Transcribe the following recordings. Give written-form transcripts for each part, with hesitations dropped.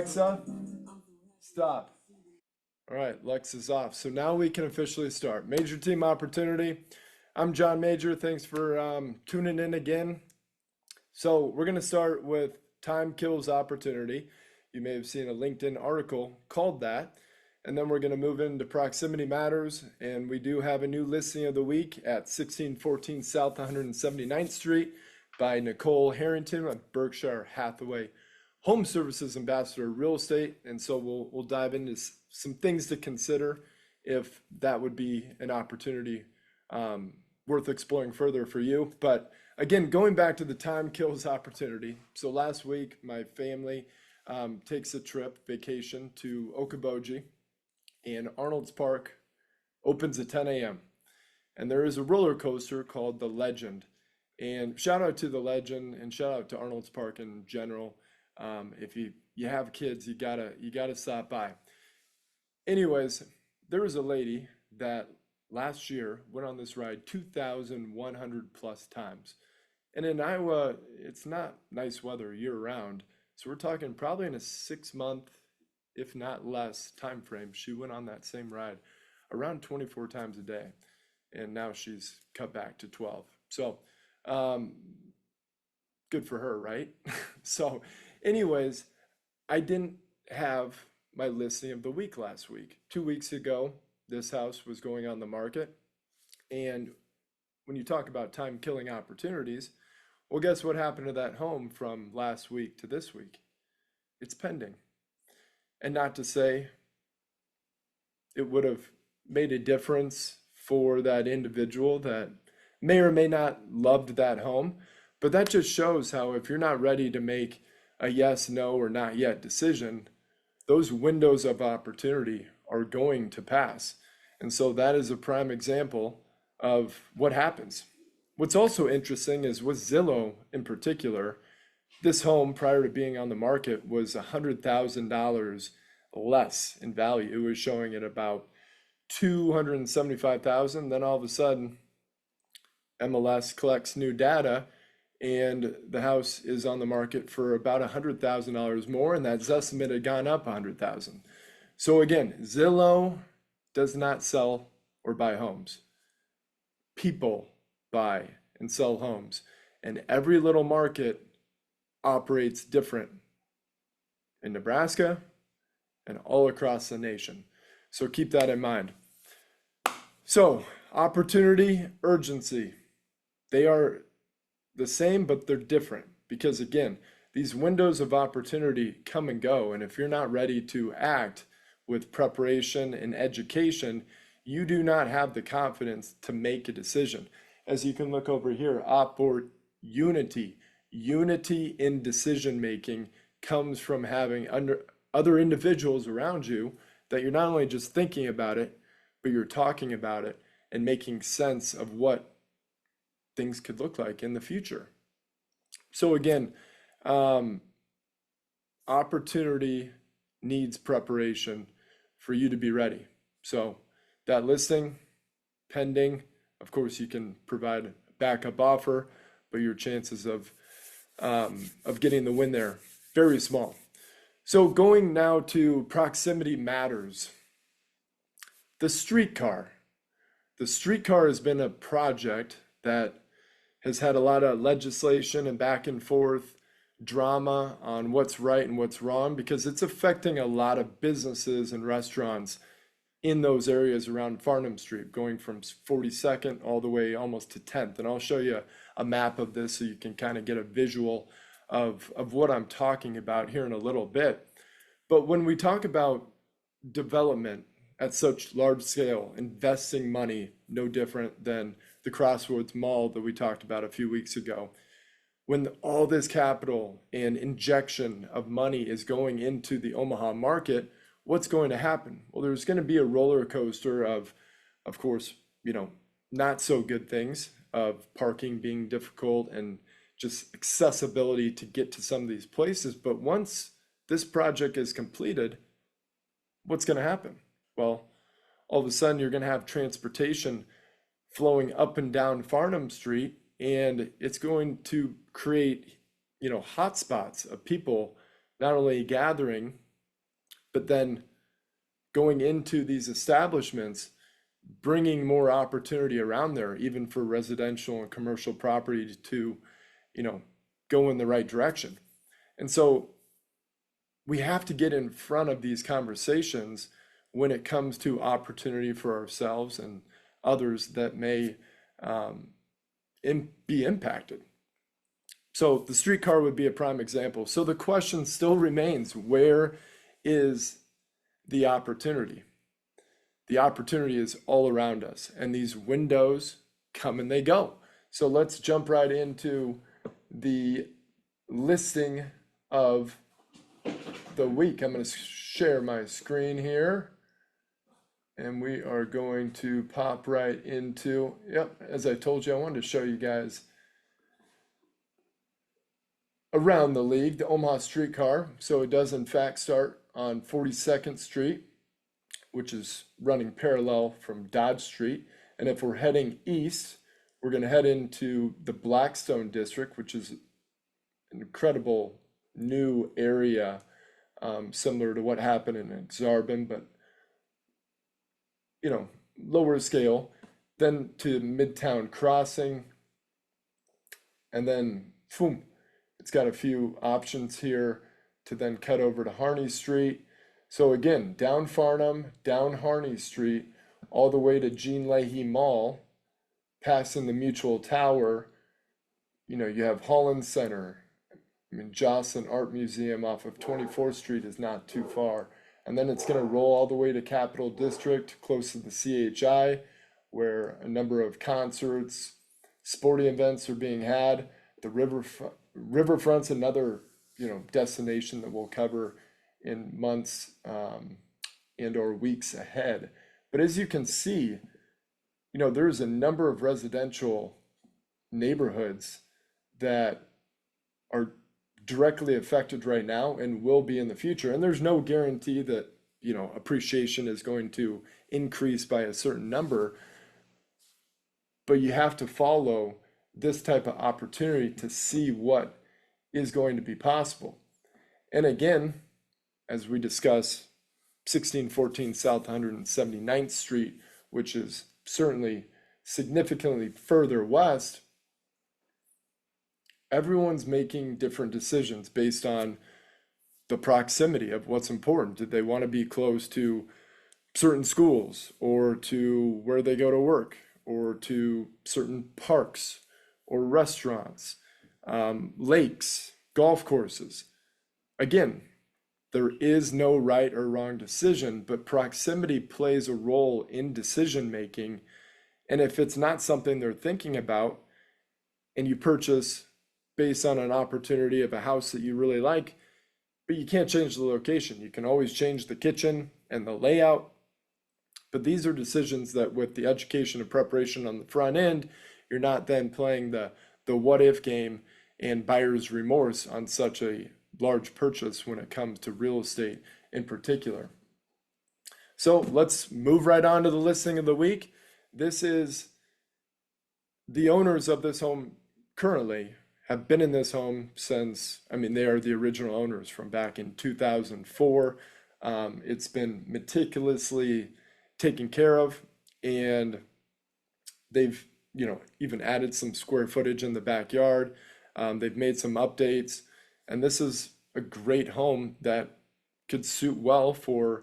Alexa, stop. All right, Lex is off. So now we can officially start. Major Team Opportunity. I'm John Major. Thanks for tuning in again. So we're going to start with Time Kills Opportunity. You may have seen a LinkedIn article called that. And then we're going to move into Proximity Matters. And we do have a new listing of the week at 1614 South 179th Street by Nicole Harrington of Berkshire Hathaway Home Services Ambassador Real Estate. And so we'll dive into some things to consider if that would be an opportunity worth exploring further for you. But again, going back to the Time Kills Opportunity. So last week, my family takes a trip, vacation to Okoboji, and Arnold's Park opens at 10 a.m. And there is a roller coaster called the Legend. And shout out to the Legend and shout out to Arnold's Park in general. If you have kids, you gotta stop by. Anyways, there was a lady that last year went on this ride 2,100 plus times. And in Iowa, it's not nice weather year round. So we're talking probably in a 6 month, if not less, time frame. She went on that same ride around 24 times a day. And now she's cut back to 12. So good for her, right? So anyways, I didn't have my listing of the week last week. 2 weeks ago, this house was going on the market. And when you talk about time killing opportunities, well, guess what happened to that home from last week to this week? It's pending. And not to say it would have made a difference for that individual that may or may not loved that home, but that just shows how if you're not ready to make a yes, no, or not yet decision, those windows of opportunity are going to pass. And so that is a prime example of what happens. What's also interesting is with Zillow in particular, this home prior to being on the market was $100,000 less in value. It was showing at about 275,000. Then all of a sudden, MLS collects new data and the house is on the market for about $100,000 more, and that's estimated gone up 100,000. So again, Zillow does not sell or buy homes. People buy and sell homes, and every little market operates different in Nebraska and all across the nation. So keep that in mind. So opportunity, urgency, they are the same, but they're different because again, these windows of opportunity come and go. And if you're not ready to act with preparation and education, you do not have the confidence to make a decision. As you can look over here, opportunity, unity in decision making comes from having other individuals around you that you're not only just thinking about it, but you're talking about it and making sense of what things could look like in the future. So again, opportunity needs preparation for you to be ready. So that listing pending, of course, you can provide a backup offer, but your chances of getting the win there very small. So going now to proximity matters. The streetcar. The streetcar has been a project that has had a lot of legislation and back and forth drama on what's right and what's wrong because it's affecting a lot of businesses and restaurants in those areas around Farnham Street, going from 42nd all the way almost to 10th. And I'll show you a map of this so you can kind of get a visual of what I'm talking about here in a little bit. But when we talk about development at such large scale, investing money, no different than the Crossroads Mall that we talked about a few weeks ago, when all this capital and injection of money is going into the Omaha market, what's going to happen? Well, there's going to be a roller coaster of course, not so good things, of parking being difficult and just accessibility to get to some of these places. But once this project is completed, what's going to happen? Well, all of a sudden you're going to have transportation flowing up and down Farnham Street, and it's going to create, hotspots of people not only gathering but then going into these establishments, bringing more opportunity around there, even for residential and commercial property to, go in the right direction. And so we have to get in front of these conversations when it comes to opportunity for ourselves and others that may be impacted. So the streetcar would be a prime example. So the question still remains, where is the opportunity? The opportunity is all around us, and these windows come and they go. So let's jump right into the listing of the week. I'm going to share my screen here, and we are going to pop right into, as I told you, I wanted to show you guys around the league, the Omaha streetcar. So it does in fact start on 42nd Street, which is running parallel from Dodge Street. And if we're heading east, we're going to head into the Blackstone district, which is an incredible new area, similar to what happened in Aksarben, but lower scale. Then to Midtown Crossing, and then boom, it's got a few options here to then cut over to Harney Street. So again, down Farnham, down Harney Street, all the way to Jean Leahy Mall, passing the Mutual Tower. You have Holland Center. Jocelyn Art Museum off of 24th Street is not too far. And then it's going to roll all the way to Capitol District, close to the CHI, where a number of concerts, sporting events are being had. The Riverfront's another, destination that we'll cover in months and or weeks ahead. But as you can see, there's a number of residential neighborhoods that are directly affected right now and will be in the future. And there's no guarantee that, appreciation is going to increase by a certain number, but you have to follow this type of opportunity to see what is going to be possible. And again, as we discuss 1614 South 179th Street, which is certainly significantly further west, everyone's making different decisions based on the proximity of what's important. Did they want to be close to certain schools, or to where they go to work, or to certain parks or restaurants, lakes, golf courses? Again, there is no right or wrong decision, but proximity plays a role in decision making. And if it's not something they're thinking about, and you purchase based on an opportunity of a house that you really like, but you can't change the location. You can always change the kitchen and the layout. But these are decisions that, with the education and preparation on the front end, you're not then playing the what if game and buyer's remorse on such a large purchase when it comes to real estate in particular. So let's move right on to the listing of the week. This is the owners of this home currently have been in this home since, they are the original owners from back in 2004. It's been meticulously taken care of, and they've, even added some square footage in the backyard. They've made some updates, and this is a great home that could suit well for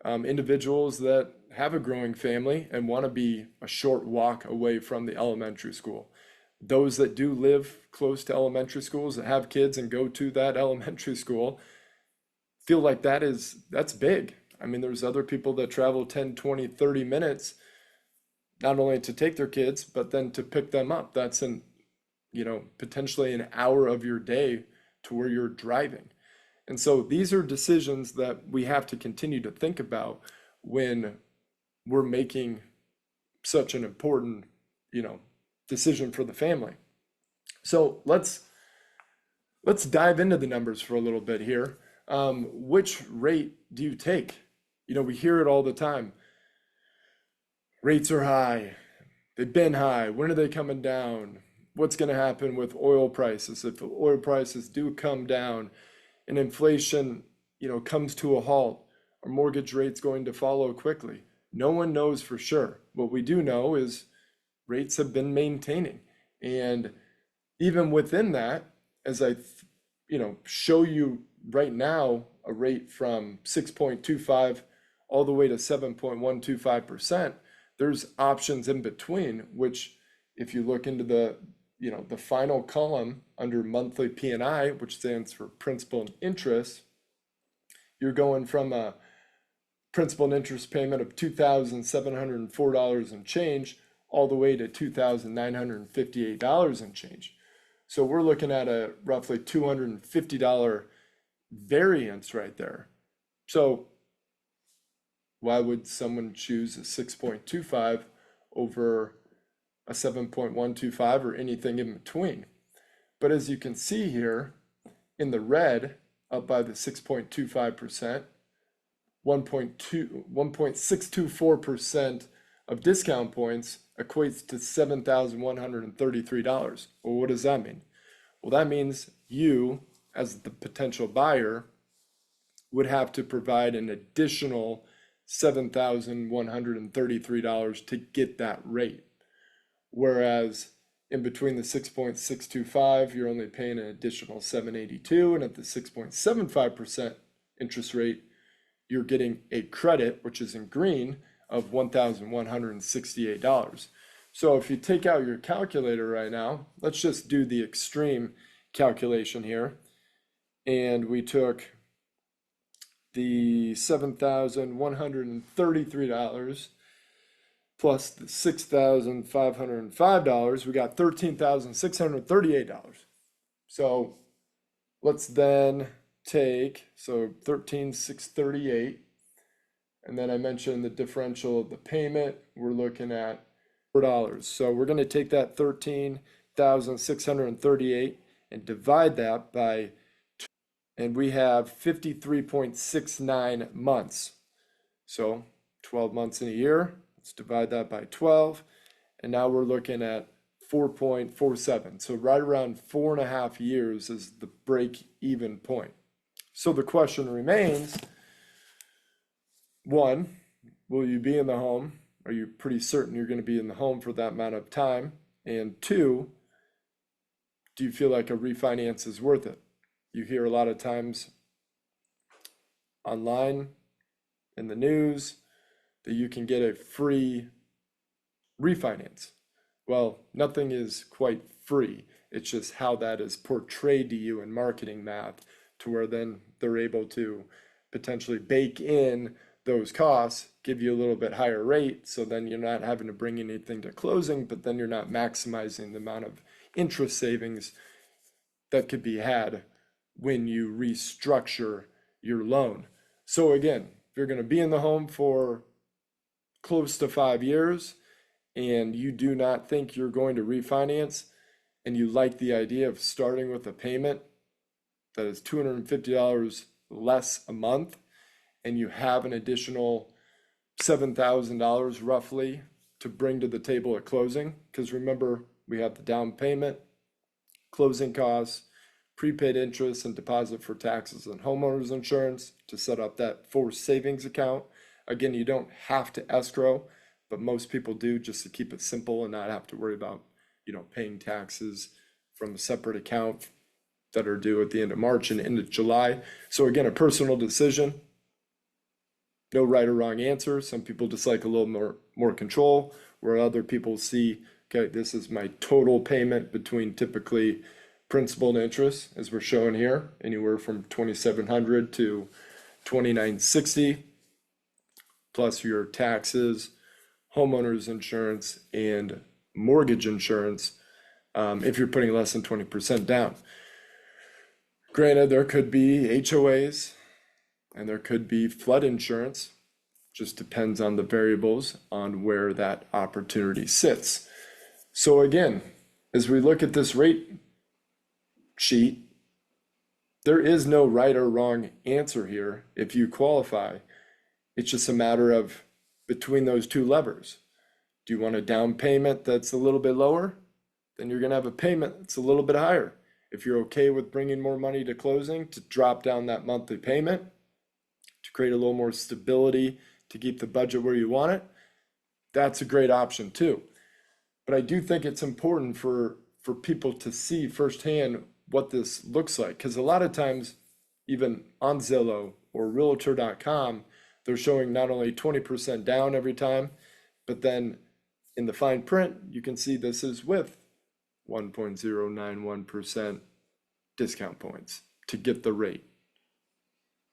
individuals that have a growing family and want to be a short walk away from the elementary school. Those that do live close to elementary schools, that have kids and go to that elementary school, feel like that's big. There's other people that travel 10, 20, 30 minutes, not only to take their kids, but then to pick them up. That's potentially an hour of your day to where you're driving. And so these are decisions that we have to continue to think about when we're making such an important, decision for the family. So let's dive into the numbers for a little bit here. Which rate do you take? We hear it all the time. Rates are high. They've been high. When are they coming down? What's going to happen with oil prices? If oil prices do come down and inflation, comes to a halt, Are mortgage rates going to follow quickly? No one knows for sure. What we do know is rates have been maintaining. And even within that, as I show you right now, a rate from 6.25 all the way to 7.125%, there's options in between, which if you look into the final column under monthly P&I, which stands for principal and interest, you're going from a principal and interest payment of $2,704 and change all the way to $2,958 and change. So we're looking at a roughly $250 variance right there. So why would someone choose a 6.25 over a 7.125 or anything in between? But as you can see here in the red, up by the 6.25%, 1.624% of discount points equates to $7,133. Well, what does that mean? Well, that means you, as the potential buyer, would have to provide an additional $7,133 to get that rate. Whereas in between the 6.625, you're only paying an additional $782, and at the 6.75% interest rate, you're getting a credit, which is in green, of $1,168. So if you take out your calculator right now, let's just do the extreme calculation here. And we took the $7,133 plus the $6,505, we got $13,638. So let's then take, so $13,638, and then I mentioned the differential of the payment, we're looking at $4. So we're going to take that $13,638 and divide that by 2, and we have 53.69 months. So 12 months in a year. Let's divide that by 12, and now we're looking at 4.47. So right around 4.5 years is the break-even point. So the question remains, one, will you be in the home? Are you pretty certain you're going to be in the home for that amount of time? And two, do you feel like a refinance is worth it? You hear a lot of times online, in the news, that you can get a free refinance. Well, nothing is quite free. It's just how that is portrayed to you in marketing math, to where then they're able to potentially bake in those costs, give you a little bit higher rate, so then you're not having to bring anything to closing, but then you're not maximizing the amount of interest savings that could be had when you restructure your loan. So again, if you're going to be in the home for close to 5 years and you do not think you're going to refinance, and you like the idea of starting with a payment that is $250 less a month, and you have an additional $7,000 roughly to bring to the table at closing, because remember, we have the down payment, closing costs, prepaid interest and deposit for taxes and homeowners insurance to set up that forced savings account. Again, you don't have to escrow, but most people do, just to keep it simple and not have to worry about, paying taxes from a separate account that are due at the end of March and into July. So again, a personal decision, no right or wrong answer. Some people just like a little more control, where other people see, okay, this is my total payment between typically principal and interest, as we're showing here, anywhere from $2,700 to $2,960. Plus your taxes, homeowners insurance, and mortgage insurance if you're putting less than 20% down. Granted, there could be HOAs and there could be flood insurance. Just depends on the variables on where that opportunity sits. So again, as we look at this rate sheet, there is no right or wrong answer here if you qualify. It's just a matter of between those two levers. Do you want a down payment that's a little bit lower? Then you're going to have a payment that's a little bit higher. If you're okay with bringing more money to closing to drop down that monthly payment, to create a little more stability to keep the budget where you want it, that's a great option too. But I do think it's important for people to see firsthand what this looks like, because a lot of times, even on Zillow or Realtor.com, they're showing not only 20% down every time, but then in the fine print, you can see this is with 1.091% discount points to get the rate.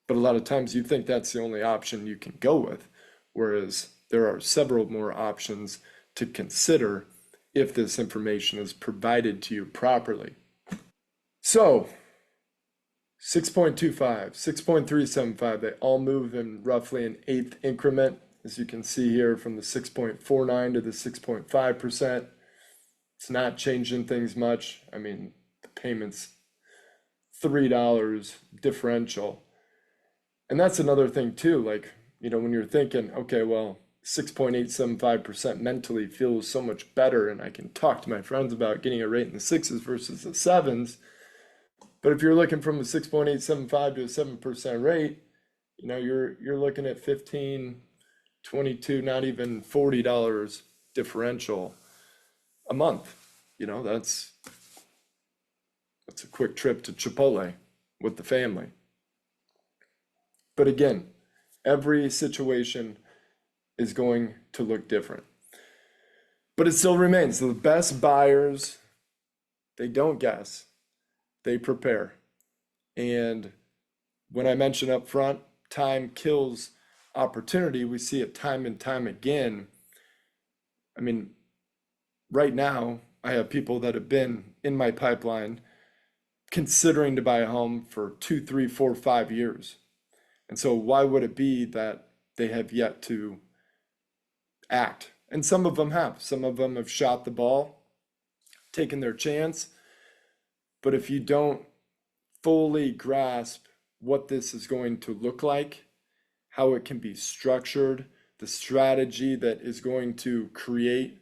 But a lot of times you think that's the only option you can go with, whereas there are several more options to consider if this information is provided to you properly. So 6.25, 6.375, they all move in roughly an eighth increment, as you can see here, from the 6.49 to the 6.5%. It's not changing things much. I mean, the payment's $3 differential. And that's another thing too, like, when you're thinking, okay, well, 6.875% mentally feels so much better, and I can talk to my friends about getting a rate in the sixes versus the sevens. But if you're looking from a 6.875 to a 7% rate, you're looking at 15, 22, not even $40 differential a month. That's a quick trip to Chipotle with the family. But again, every situation is going to look different. But it still remains the best buyers, they don't guess, they prepare. And when I mentioned up front, time kills opportunity, we see it time and time again. I mean, right now, I have people that have been in my pipeline considering to buy a home for 2, 3, 4, 5 years. And so why would it be that they have yet to act? And some of them have. Some of them have shot the ball, taken their chance. But if you don't fully grasp what this is going to look like, how it can be structured, the strategy that is going to create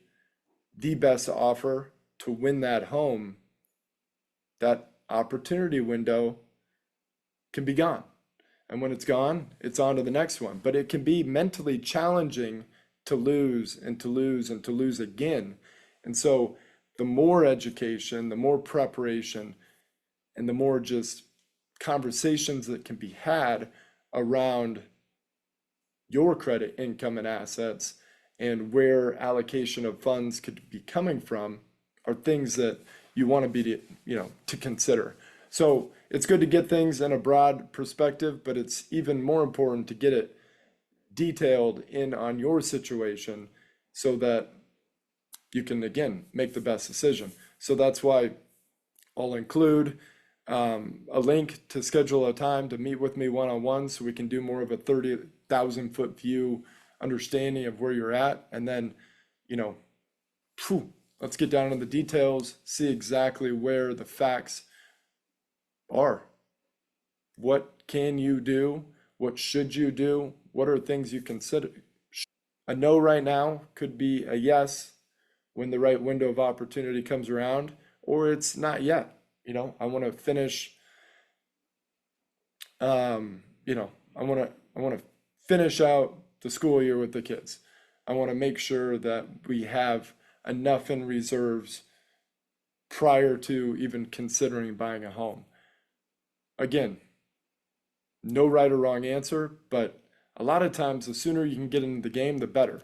the best offer to win that home, that opportunity window can be gone. And when it's gone, it's on to the next one. But it can be mentally challenging to lose and to lose and to lose again. And so the more education, the more preparation, and the more just conversations that can be had around your credit, income, and assets, and where allocation of funds could be coming from, are things that you want to be, to consider. So it's good to get things in a broad perspective, but it's even more important to get it detailed in on your situation so that you can, again, make the best decision. So that's why I'll include a link to schedule a time to meet with me one-on-one so we can do more of a 30,000 foot view understanding of where you're at. And then, let's get down into the details, see exactly where the facts are. What can you do? What should you do? What are things you consider? A no right now could be a yes when the right window of opportunity comes around, or it's not yet. I want to finish, I want to finish out the school year with the kids. I want to make sure that we have enough in reserves prior to even considering buying a home. Again, no right or wrong answer, but a lot of times the sooner you can get into the game, the better.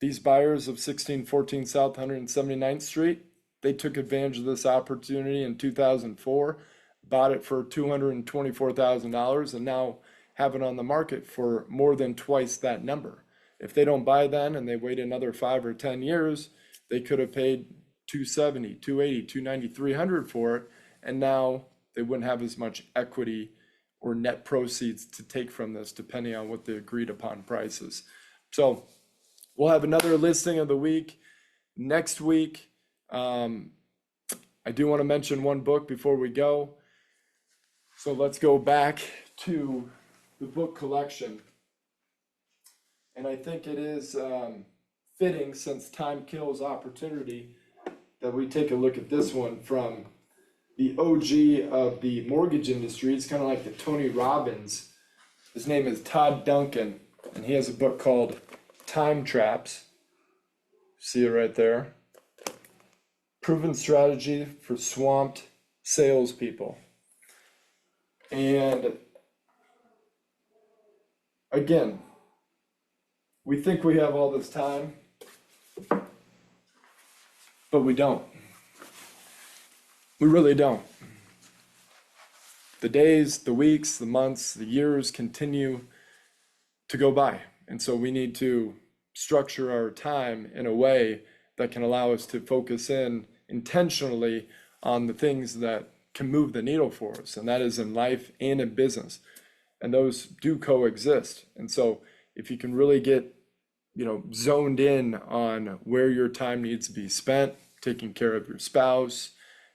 These buyers of 1614 South 179th Street, they took advantage of this opportunity in 2004, bought it for $224,000, and now have it on the market for more than twice that number. If they don't buy then and they wait another 5 or 10 years, they could have paid $270, $280, $290, $300 for it, and now they wouldn't have as much equity or net proceeds to take from this, depending on what the agreed upon price is. So we'll have another listing of the week next week. I do want to mention one book before we go. So let's go back to the book collection. And I think it is fitting, since time kills opportunity, that we take a look at this one from the OG of the mortgage industry. It's kind of like the Tony Robbins His name is Todd Duncan, and he has a book called Time Traps. See it right there. Proven strategy for swamped salespeople. And again, we think we have all this time, but we don't. We really don't. The days, the weeks, the months, the years continue to go by. And so we need to structure our time in a way that can allow us to focus in intentionally on the things that can move the needle for us. And that is in life and in business. And those do coexist. And so if you can really get, zoned in on where your time needs to be spent, taking care of your spouse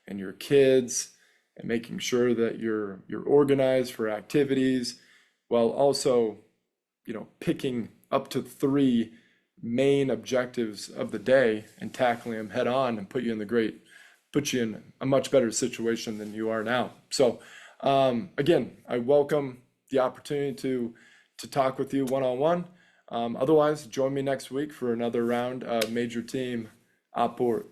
and your kids, and making sure that you're organized for activities, while also, picking up to 3 main objectives of the day and tackling them head on, and put you in a much better situation than you are now. So again, I welcome the opportunity to talk with you one-on-one. Otherwise, join me next week for another round of Major Team Opportunity.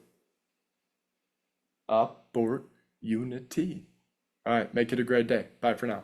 All right, make it a great day. Bye for now.